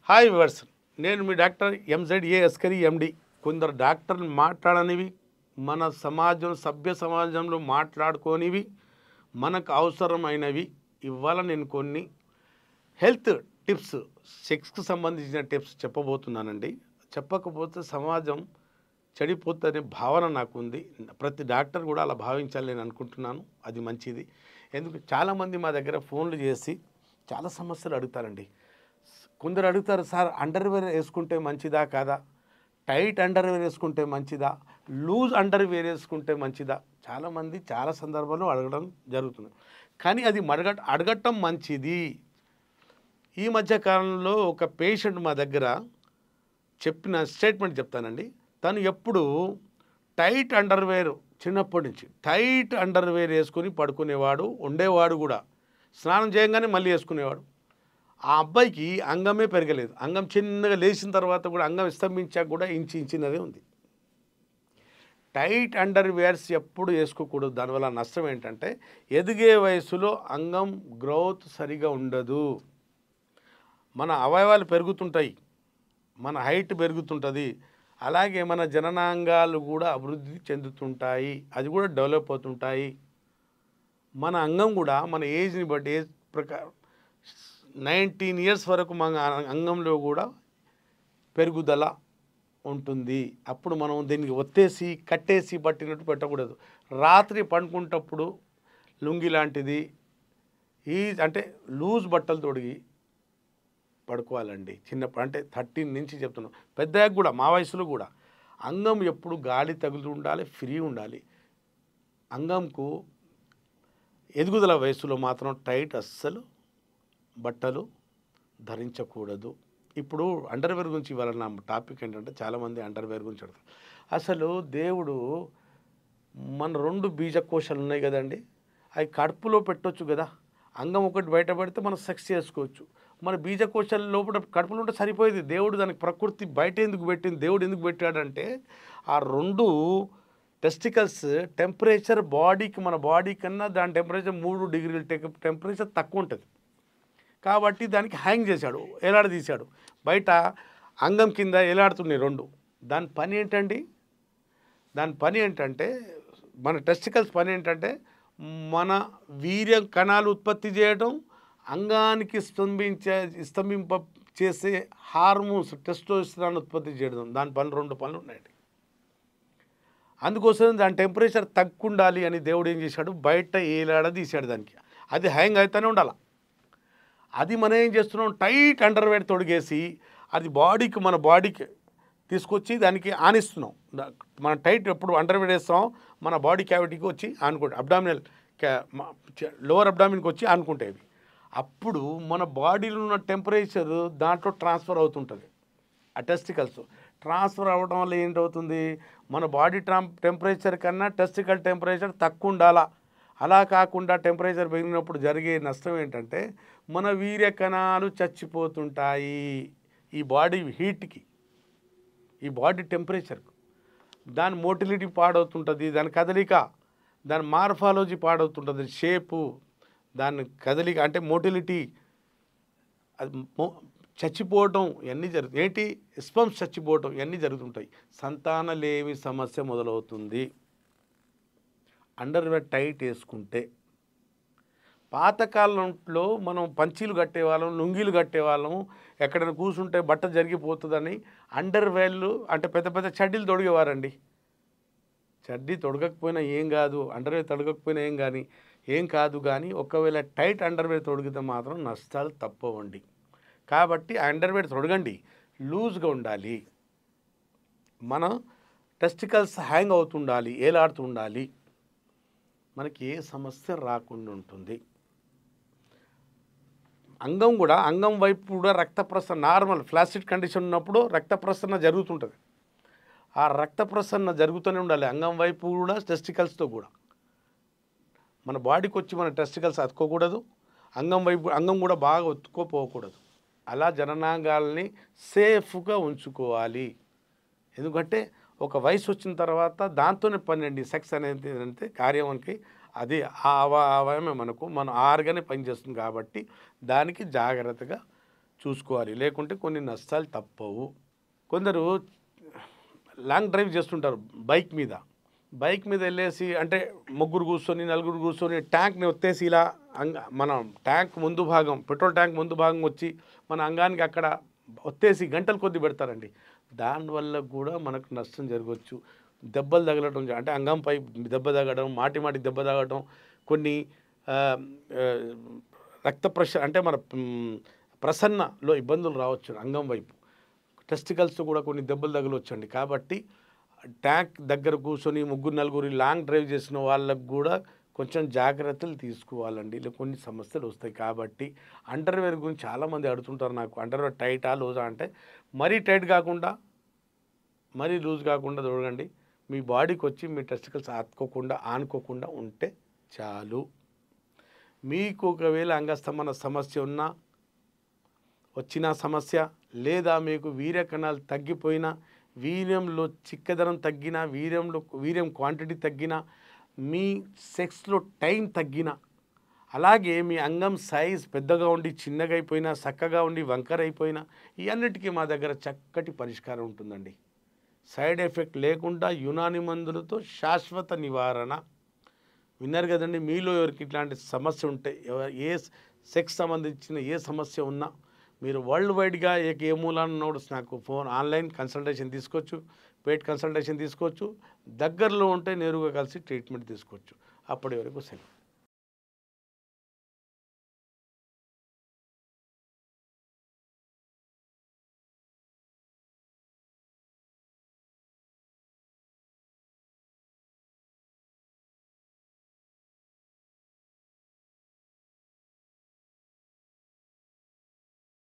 Hi viewers, నేను మీ doctor ఎంజెడ్ఏ Askari ఎండి. కొందరు డాక్టర్లు మాట్లాడనివి, మన సమాజం సభ్య సమాజంలో మాట్లాడుకోనివి, మనకు అవసరమైనవి ఇవాళ నేను కొన్ని హెల్త్ టిప్స్, సెక్స్కి సంబంధించిన టిప్స్ చెప్పబోతున్నానండి. చెప్పకపోతే సమాజం చెడిపోతుందనే భావన నాకు ఉంది. ప్రతి డాక్టర్ కూడా అలా భావించాలి నేను అనుకుంటున్నాను. అది మంచిది. ఎందుకు చాలామంది మా దగ్గర ఫోన్లు చేసి చాలా సమస్యలు అడుగుతారండి. కొందరు అడుగుతారు, సార్ అండర్వేర్ వేసుకుంటే మంచిదా కాదా, టైట్ అండర్వేర్ వేసుకుంటే మంచిదా, లూజ్ అండర్వేర్ వేసుకుంటే మంచిదా, చాలామంది చాలా సందర్భాల్లో అడగడం జరుగుతుంది. కానీ అది అడగటం మంచిది. ఈ మధ్య కాలంలో ఒక పేషెంట్ మా దగ్గర చెప్పిన స్టేట్మెంట్ చెప్తానండి. తను ఎప్పుడు టైట్ అండర్వేర్ చిన్నప్పటి నుంచి టైట్ అండర్వేర్ వేసుకొని పడుకునేవాడు, ఉండేవాడు కూడా. స్నానం చేయగానే మళ్ళీ వేసుకునేవాడు. ఆ అబ్బాయికి అంగమే పెరగలేదు. అంగం చిన్నగా లేచిన తర్వాత కూడా అంగం స్తంభించాక కూడా ఇంచినదే ఉంది. టైట్ అండర్వేర్స్ ఎప్పుడు వేసుకోకూడదు. దానివల్ల నష్టం ఏంటంటే ఎదిగే వయసులో అంగం గ్రోత్ సరిగా ఉండదు. మన అవయవాలు పెరుగుతుంటాయి, మన హైట్ పెరుగుతుంటుంది, అలాగే మన జననాంగాలు కూడా అభివృద్ధి చెందుతుంటాయి, అది కూడా డెవలప్ అవుతుంటాయి. మన అంగం కూడా మన ఏజ్ని బట్టి ఏజ్ ప్రకారం 19 ఇయర్స్ వరకు మన అంగంలో కూడా పెరుగుదల ఉంటుంది. అప్పుడు మనం దీనికి ఒత్తేసి కట్టేసి పట్టినట్టు పెట్టకూడదు. రాత్రి పండుకుంటప్పుడు లుంగి లాంటిది అంటే లూజ్ బట్టలు తొడిగి పడుకోవాలండి. చిన్నప్పుడు అంటే 13 నుంచి చెప్తున్నాం. పెద్దగా కూడా మా వయసులో కూడా అంగం ఎప్పుడు గాలి తగులుతూ ఉండాలి, ఫ్రీ ఉండాలి. అంగంకు ఎదుగుదల వయసులో మాత్రం టైట్ అస్సలు బట్టలు ధరించకూడదు. ఇప్పుడు అండర్వేర్ గురించి ఇవాళ నా టాపిక్ ఏంటంటే చాలామంది అండర్వేర్ గురించి అడుగుతారు. అసలు దేవుడు మన 2 బీజకోశాలు ఉన్నాయి కదండి, అవి కడుపులో పెట్టవచ్చు కదా. అంగం ఒకటి బయట పెడితే మనం సెక్స్ చేసుకోవచ్చు. మన బీజకోశాల లోపల కడుపులో ఉంటే సరిపోయేది. దేవుడు దానికి ప్రకృతి బయట ఎందుకు పెట్టింది, దేవుడు ఎందుకు పెట్టాడంటే ఆ 2 టెస్టికల్స్ టెంపరేచర్ బాడీకి, మన బాడీ కన్నా దాని టెంపరేచర్ 3 డిగ్రీల టెంపరేచర్ తక్కువ ఉంటుంది. కాబట్టి దానికి హ్యాంగ్ చేశాడు, ఎలాడదీశాడు. బయట అంగం కింద ఎలాడుతున్నాయి 2. దాని పని ఏంటండి? దాని పని ఏంటంటే మన టెస్టికల్స్ పని ఏంటంటే మన వీర్యం కణాలు ఉత్పత్తి చేయడం, అంగానికి స్తంభింప చేసే హార్మోన్స్ టెస్టోస్టెరాన్ ఉత్పత్తి చేయడం. దాని పని 2 పనులు ఉన్నాయండి. అందుకోసం దాని టెంపరేచర్ తక్కువ ఉండాలి అని దేవుడు ఏం చేశాడు, బయట ఏలాడదీశాడు దానికి. అది హ్యాంగ్ అవుతూనే ఉండాలి. అది మనం ఏం చేస్తున్నాం, టైట్ అండర్వేర్ తొడిగేసి అది మన బాడీకి తీసుకొచ్చి దానికి ఆనిస్తున్నాం. మనం టైట్ ఎప్పుడు అండర్వేర్ వేస్తాం మన బాడీ క్యావిటీకి వచ్చి ఆనుకుంటే అబ్డామినల్ లోవర్ అబ్డామిన్కి వచ్చి ఆనుకుంటాయి. అప్పుడు మన బాడీలో ఉన్న టెంపరేచర్ దాంట్లో ట్రాన్స్ఫర్ అవుతుంటుంది. ఆ టెస్టికల్స్ ట్రాన్స్ఫర్ అవ్వడం వల్ల ఏంటవుతుంది, మన బాడీ టెంపరేచర్ కన్నా టెస్టికల్ టెంపరేచర్ తక్కువ ఉండాలా. అలా కాకుండా టెంపరేచర్ పెరిగినప్పుడు జరిగే నష్టం ఏంటంటే మన వీర్య కణాలు చచ్చిపోతుంటాయి. ఈ బాడీ హీట్కి, ఈ బాడీ టెంపరేచర్కు దాని మోటిలిటీ పాడవుతుంటుంది, దాని కదలిక, దాని మార్ఫాలజీ పాడవుతుంటుంది, షేపు, దాని కదలిక అంటే మోటిలిటీ అది చచ్చిపోవటం ఇవన్నీ జరుగుతాయి. ఏంటి స్పమ్స్ చచ్చిపోవటం ఇవన్నీ జరుగుతుంటాయి. సంతానలేమి సమస్య మొదలవుతుంది అండర్వేర్ టైట్ వేసుకుంటే. పాతకాలంలో మనం పంచీలు కట్టేవాళ్ళం, లుంగీలు కట్టేవాళ్ళం, ఎక్కడైనా కూర్చుంటే బట్ట జరిగిపోతుందని అండర్వేర్లు అంటే పెద్ద పెద్ద చడ్డీలు తొడిగేవారండి. చడ్డీ తొడగకపోయినా ఏం కాదు, అండర్వేర్ తొడగకపోయినా ఏం కాదు. కానీ ఒకవేళ టైట్ అండర్వేర్ తొడిగితే మాత్రం నష్టాలు తప్పవండి. కాబట్టి అండర్వేర్ తొడగండి, లూజ్గా ఉండాలి, మన టెస్టికల్స్ హ్యాంగ్ అవుతుండాలి, ఏలాడుతూ ఉండాలి, మనకి ఏ సమస్య రాకుండా ఉంటుంది. అంగం వైపు కూడా రక్త ప్రసరణ నార్మల్ ఫ్లాసిడ్ కండిషన్ ఉన్నప్పుడు రక్త ప్రసరణ జరుగుతుంటుంది. ఆ రక్త ప్రసరణ జరుగుతూనే ఉండాలి అంగం వైపు కూడా, టెస్టికల్స్తో కూడా. మన బాడీకి వచ్చి మన టెస్టికల్స్ అతుక్కోకూడదు, అంగం కూడా బాగా ఒత్తుకోపోకూడదు. అలా జననాంగాల్ని సేఫ్గా ఉంచుకోవాలి. ఎందుకంటే ఒక వయసు వచ్చిన తర్వాత దాంతోనే పని అండి. సెక్స్ అనేది అంటే కార్యానికి అది ఆ అవయవమే మన ఆర్గానే పనిచేస్తుంది. కాబట్టి దానికి జాగ్రత్తగా చూసుకోవాలి, లేకుంటే కొన్ని నష్టాలు తప్పవు. కొందరు లాంగ్ డ్రైవ్ చేస్తుంటారు బైక్ మీద వెళ్ళేసి, అంటే ముగ్గురు కూర్చొని నలుగురు కూర్చొని ట్యాంక్ని ఒత్తేసి ఇలా మన ట్యాంక్ ముందు భాగం, పెట్రోల్ ట్యాంక్ ముందు భాగం వచ్చి మన అంగానికి అక్కడ ఒత్తేసి గంటలు కొద్ది పెడతారండి. దానివల్ల కూడా మనకు నష్టం జరగవచ్చు. దెబ్బలు తగలడం, అంటే అంగంపై దెబ్బ తగలడం, మాటి దెబ్బ తగలడం, కొన్ని రక్త ప్రెషర్, అంటే మన ప్రసన్నలో ఇబ్బందులు రావచ్చు. అంగం వైపు టెస్టికల్స్ కూడా కొన్ని దెబ్బలు తగలవచ్చండి. కాబట్టి ట్యాంక్ దగ్గర కూర్చొని ముగ్గురు నలుగురు లాంగ్ డ్రైవ్ చేసిన వాళ్ళకు కూడా కొంచెం జాగ్రత్తలు తీసుకోవాలండి. ఇలా కొన్ని సమస్యలు వస్తాయి. కాబట్టి అండర్వేర్ గురించి చాలామంది అడుగుతుంటారు నాకు, అండర్వేర్ టైటా లూజా అంటే. మరీ టైట్ కాకుండా మరీ లూజ్ కాకుండా చూడండి. మీ బాడీకి వచ్చి మీ టెస్టికల్స్ ఆనుకోకుండా ఉంటే చాలు. మీకు ఒకవేళ అంగస్తంభన సమస్య ఉన్నా, వచ్చిన సమస్య, లేదా మీకు వీర్య కణాలు తగ్గిపోయినా, వీర్యంలో చిక్కదనం తగ్గినా, వీర్యం క్వాంటిటీ తగ్గినా, మీ సెక్స్లో టైం తగ్గినా, అలాగే మీ అంగం సైజ్ పెద్దగా ఉండి చిన్నగా అయిపోయినా, చక్కగా ఉండి వంకర అయిపోయినా, ఇవన్నిటికీ మా దగ్గర చక్కటి పరిష్కారం ఉంటుందండి. సైడ్ ఎఫెక్ట్ లేకుండా యునాని మందులతో శాశ్వత నివారణ. విన్నారు కదండి. మీలో ఎవరికి ఇట్లాంటి సమస్య ఉంటే, ఏ సెక్స్ సంబంధించిన ఏ సమస్య ఉన్నా మీరు వరల్డ్ వైడ్గా ఏ మూలాన్ని నోట్స్ నాకు ఆన్లైన్ కన్సల్టేషన్ తీసుకోవచ్చు, పెయిడ్ కన్సల్టేషన్ తీసుకోవచ్చు. దగ్గరలో ఉంటే నేరుగా కలిసి ట్రీట్మెంట్ తీసుకోవచ్చు. అప్పటి వరకు సెలవు.